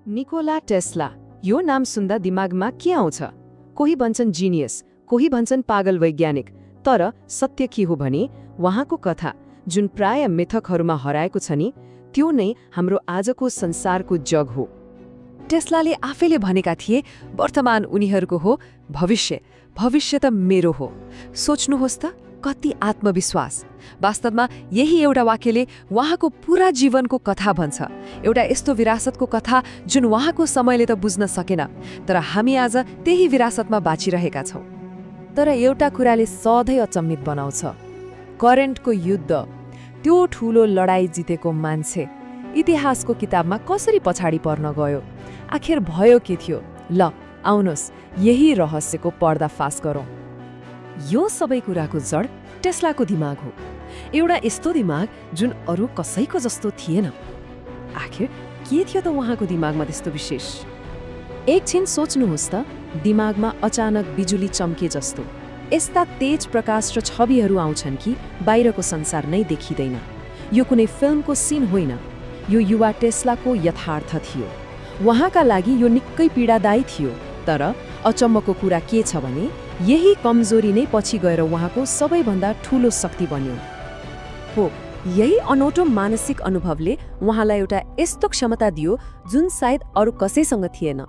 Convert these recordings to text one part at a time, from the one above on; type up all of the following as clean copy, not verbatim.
Nikola Tesla, यो नाम सुन्दा दिमागमा के आउँछ? कोही भन्छन् जिनियस, कोही भन्छन् पागल वैज्ञानिक। तर सत्य के हो भने उहाँको कथा जुन प्राय मिथकहरूमा हराएको छ नि, त्यो नै हाम्रो आजको संसारको जग हो। टेस्लाले आफैले भनेका थिए, वर्तमान उनीहरूको हो, भविष्य त मेरो हो। सोच्नुहोस् त, कति आत्मविश्वास। वास्तवमा यही एउटा वाक्यले उहाँको पूरा जीवनको कथा भन्छ। एउटा यस्तो विरासतको कथा जुन उहाँको समयले त बुझ्न सकेन, तर हामी आज त्यही विरासतमा बाँचिरहेका छौँ। तर एउटा कुराले सधैँ अचम्मित बनाउँछ, करेन्टको युद्ध। त्यो ठूलो लडाईँ जितेको मान्छे इतिहासको किताबमा कसरी पछाडि पर्न गयो? आखिर भयो के थियो? ल आउनुहोस्, यही रहस्यको पर्दाफास गरौँ। यो सबै कुराको जड टेस्लाको दिमाग हो। एउटा यस्तो दिमाग जुन अरू कसैको जस्तो थिएन। आखिर के थियो त उहाँको दिमागमा त्यस्तो विशेष? एकछिन सोच्नुहोस् त, दिमागमा अचानक बिजुली चम्के जस्तो यस्ता तेज प्रकाश र छविहरू आउँछन् कि बाहिरको संसार नै देखिँदैन। यो कुनै फिल्मको सिन होइन, यो युवा टेस्लाको यथार्थ थियो। उहाँका लागि यो निकै पीडादायी थियो। तर अचम्मको कुरा के छ भने यही कमजोरी नै पछि गएर उहाँको सबैभन्दा ठूलो शक्ति बन्यो। हो, यही अनौठो मानसिक अनुभवले उहाँलाई एउटा यस्तो क्षमता दियो जुन सायद अरू कसैसँग थिएन।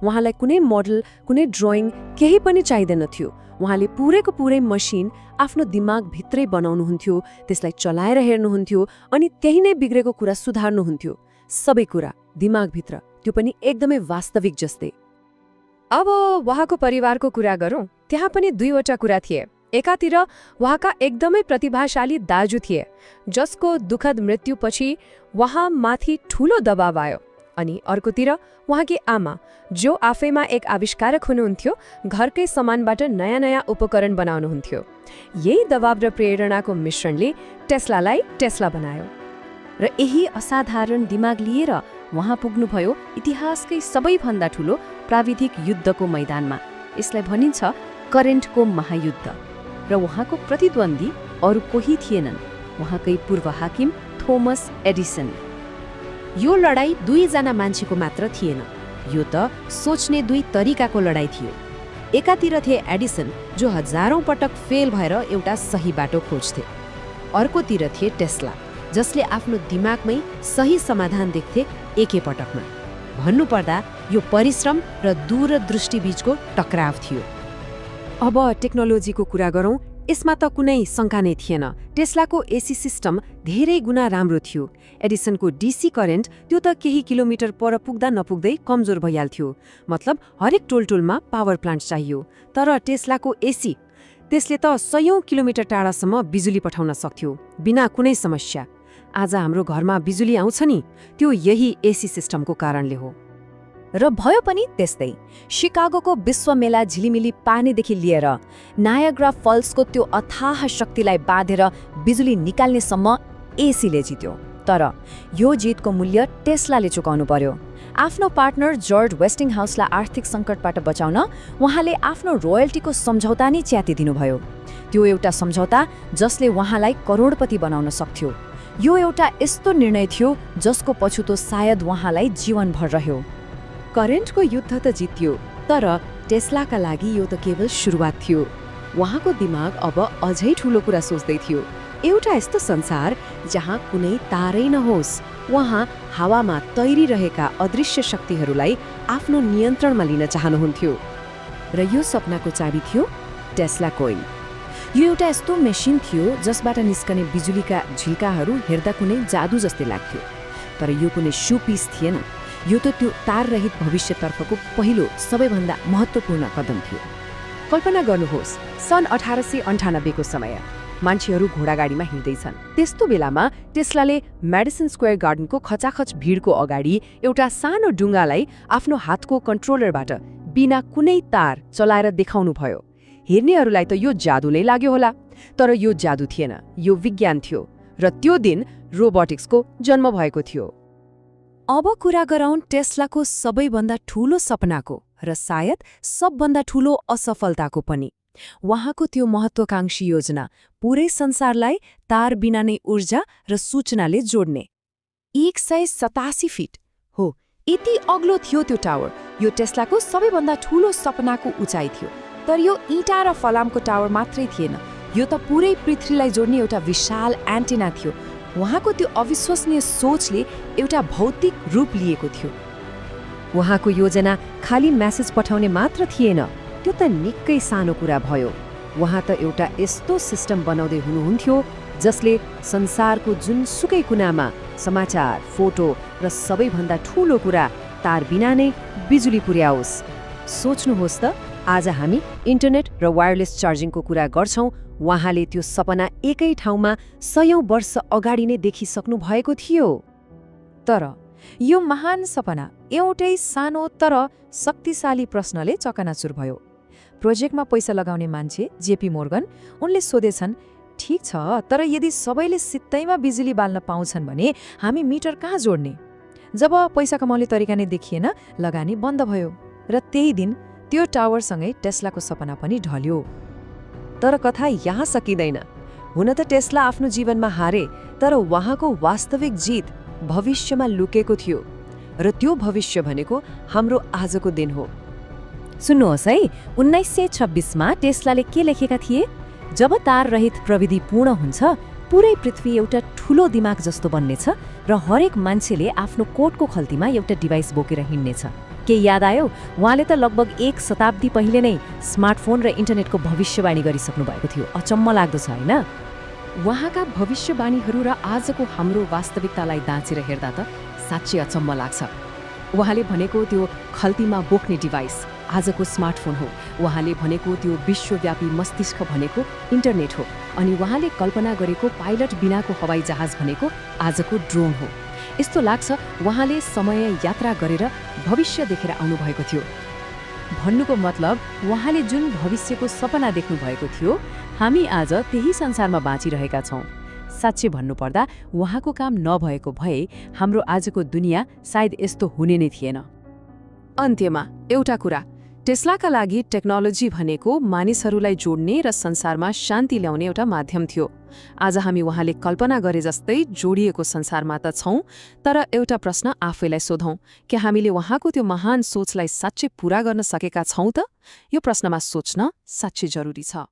उहाँलाई कुनै मोडल, कुनै ड्रइङ केही पनि चाहिँदैन थियो। उहाँले पुरैको पुरै मसिन आफ्नो दिमागभित्रै बनाउनुहुन्थ्यो, त्यसलाई चलाएर हेर्नुहुन्थ्यो अनि त्यही नै बिग्रेको कुरा सुधार्नुहुन्थ्यो। सबै कुरा दिमागभित्र, त्यो पनि एकदमै वास्तविक जस्तै। अब उहाँको परिवारको कुरा गरौँ। त्यहाँ पनि दुईवटा कुरा थिए। एकातिर उहाँका एकदमै प्रतिभाशाली दाजु थिए, जसको दुःखद मृत्युपछि उहाँमाथि ठूलो दबाव आयो। अनि अर्कोतिर उहाँकी आमा, जो आफैमा एक आविष्कारक हुनुहुन्थ्यो, घरकै सामानबाट नयाँ नयाँ उपकरण बनाउनुहुन्थ्यो। यही दबाव र प्रेरणाको मिश्रणले टेस्लालाई टेस्ला बनायो। र यही असाधारण दिमाग लिएर उहाँ पुग्नुभयो इतिहासकै सबैभन्दा ठूलो प्राविधिक युद्धको मैदानमा। यसलाई भनिन्छ करेन्टको महायुद्ध। र उहाँको प्रतिद्वन्दी अरू कोही थिएनन्, उहाँकै पूर्व हाकिम थोमस एडिसन। यो लडाईँ दुईजना मान्छेको मात्र थिएन, यो त सोच्ने दुई तरिकाको लडाईँ थियो। एकातिर थिए एडिसन, जो हजारौं पटक फेल भएर एउटा सही बाटो खोज्थे। अर्कोतिर थिए टेस्ला, जसले आफ्नो दिमागमै सही समाधान देख्थे एकै पटकमा। भन्नुपर्दा यो परिश्रम र दूरदृष्टि बीचको टकराव थियो। अब टेक्नोलोजीको कुरा गरौँ। यसमा त कुनै शङ्का नै थिएन। टेस्लाको एसी सिस्टम धेरै गुणा राम्रो थियो। एडिसनको डीसी करेन्ट, त्यो त केही किलोमिटर पर पुग्दा नपुग्दै कमजोर भइहाल्थ्यो। मतलब हरेक टोलटोलमा पावर प्लान्ट चाहियो। तर टेस्लाको एसी, त्यसले त 100 किलोमिटर टाढासम्म बिजुली पठाउन सक्थ्यो बिना कुनै समस्या। आज हाम्रो घरमा बिजुली आउँछ नि, त्यो यही एसी सिस्टमको कारणले हो। र भयो पनि त्यस्तै। शिकागोको विश्व मेला झिलिमिली पार्नेदेखि लिएर नायग्रा फल्सको त्यो अथाह शक्तिलाई बाँधेर बिजुली निकाल्नेसम्म एसीले जित्यो। तर यो जितको मूल्य टेस्लाले चुकाउनु पर्यो। आफ्नो पार्टनर जर्ज वेस्टिङहाउसलाई आर्थिक सङ्कटबाट बचाउन उहाँले आफ्नो रोयल्टीको सम्झौता नै च्यातिदिनुभयो। त्यो एउटा सम्झौता जसले उहाँलाई करोडपति बनाउन सक्थ्यो। यो एउटा यस्तो निर्णय थियो जसको पछुतो सायद उहाँलाई जीवनभर रह्यो। करेन्टको युद्ध त जित्यो, तर टेस्लाका लागि यो त केवल सुरुवात थियो। उहाँको दिमाग अब अझै ठूलो कुरा सोच्दै थियो। एउटा यस्तो संसार जहाँ कुनै तारै नहोस्। उहाँ हावामा तैरिरहेका अदृश्य शक्तिहरूलाई आफ्नो नियन्त्रणमा लिन चाहनुहुन्थ्यो। र यो सपनाको चाबी थियो टेस्ला कोइन। यो एउटा यस्तो मेसिन थियो जसबाट निस्कने बिजुलीका झिल्काहरू हेर्दा कुनै जादु जस्तै लाग्थ्यो। तर यो कुनै शो पिस थिएन, यो त त्यो ताररहित भविष्यतर्फको पहिलो सबैभन्दा महत्त्वपूर्ण कदम थियो। कल्पना गर्नुहोस्, सन् 1898 को समय मान्छेहरू घोडागाडीमा हिँड्दैछन्। त्यस्तो बेलामा टेस्लाले मेडिसन स्क्वायर गार्डनको खचाखच भिडको अगाडि एउटा सानो डुङ्गालाई आफ्नो हातको कन्ट्रोलरबाट बिना कुनै तार चलाएर देखाउनु भयो। हेर्नेहरूलाई त यो जादु नै लाग्यो होला, तर यो जादु थिएन, यो विज्ञान थियो। र त्यो दिन रोबोटिक्सको जन्म भएको थियो। अब कुरा गरौँ टेस्लाको सबैभन्दा ठूलो सपनाको र सायद सबभन्दा ठूलो असफलताको पनि। उहाँको त्यो महत्त्वाकांक्षी योजना, पूरै संसारलाई तार बिना नै ऊर्जा र सूचनाले जोड्ने। 187 फिट, हो यति अग्लो थियो त्यो टावर। यो टेस्लाको सबैभन्दा ठूलो सपनाको उचाइ थियो। तर यो इँटा र फलामको टावर मात्रै थिएन, यो त पुरै पृथ्वीलाई जोड्ने एउटा विशाल एन्टेना थियो। उहाँको त्यो अविश्वसनीय सोचले एउटा भौतिक रूप लिएको थियो। उहाँको योजना खाली मेसेज पठाउने मात्र थिएन, त्यो त निकै सानो कुरा भयो। उहाँ त एउटा यस्तो सिस्टम बनाउँदै हुनुहुन्थ्यो जसले संसारको जुनसुकै कुनामा समाचार, फोटो र सबैभन्दा ठूलो कुरा तार बिना नै बिजुली पुर्याओस्। सोच्नुहोस् त, आज हामी इन्टरनेट र वायरलेस चार्जिङको कुरा गर्छौं, उहाँले त्यो सपना एकै ठाउँमा 100औं वर्ष अगाडि नै देखिसक्नु भएको थियो। तर यो महान सपना एउटै सानो तर शक्तिशाली प्रश्नले चकनाचुर भयो। प्रोजेक्टमा पैसा लगाउने मान्छे जेपी मोर्गन, उनले सोधेछन्, ठिक छ, तर यदि सबैले सित्तैमा बिजुली बाल्न पाउँछन् भने हामी मिटर कहाँ जोड्ने? जब पैसा कमाउने तरिका नै देखिएन, लगानी बन्द भयो र त्यही दिन त्यो टावरसँगै टेस्लाको सपना पनि ढल्यो। तर कथा यहाँ सकिँदैन। हुन त टेस्ला आफ्नो जीवनमा हारे, तर उहाँको वास्तविक जित भविष्यमा लुकेको थियो र त्यो भविष्य भनेको हाम्रो आजको दिन हो। सुन्नुहोस् है, 1926मा टेस्लाले के लेखेका थिए? जब तार रहित प्रविधि पूर्ण हुन्छ, पुरै पृथ्वी एउटा ठूलो दिमाग जस्तो बन्नेछ र हरेक मान्छेले आफ्नो कोटको खल्तीमा एउटा डिभाइस बोकेर हिँड्नेछ। के याद आयो? उहाँले त लगभग 1 शताब्दी पहिले नै स्मार्टफोन र इन्टरनेटको भविष्यवाणी गरिसक्नु भएको थियो। अचम्म लाग्दो छ हैन? उहाँका भविष्यवाणीहरू र आजको हाम्रो वास्तविकतालाई दाँचेर हेर्दा त साँच्चै अचम्म लाग्छ। उहाँले भनेको त्यो खल्तीमा बोक्ने डिभाइस आजको स्मार्टफोन हो। उहाँले भनेको त्यो विश्वव्यापी मस्तिष्क भनेको इन्टरनेट हो। अनि उहाँले कल्पना गरेको पाइलट बिनाको हवाई जहाज भनेको आजको ड्रोन हो। यस्तो लाग्छ उहाँले समय यात्रा गरेर भविष्य देखेर आउनुभएको थियो। भन्नुको मतलब उहाँले जुन भविष्यको सपना देख्नु भएको थियो, हामी आज त्यही संसारमा बाँचिरहेका छौं। साँच्चै भन्नुपर्दा उहाँको काम नभएको भए हाम्रो आजको दुनियाँ सायद यस्तो हुने नै थिएन। अन्त्यमा एउटा कुरा, टेस्लाका लागि टेक्नोलोजी भनेको मानिसहरूलाई जोड्ने र संसारमा शान्ति ल्याउने एउटा माध्यम थियो। आज हामी उहाँले कल्पना गरे जस्तै जोडिएको संसारमा त छौं, तर एउटा प्रश्न आफैलाई सोधौं, के हामीले उहाँको त्यो महान सोचलाई साँच्चै पूरा गर्न सकेका छौं त? यो प्रश्नमा सोच्न साँच्चै जरुरी छ।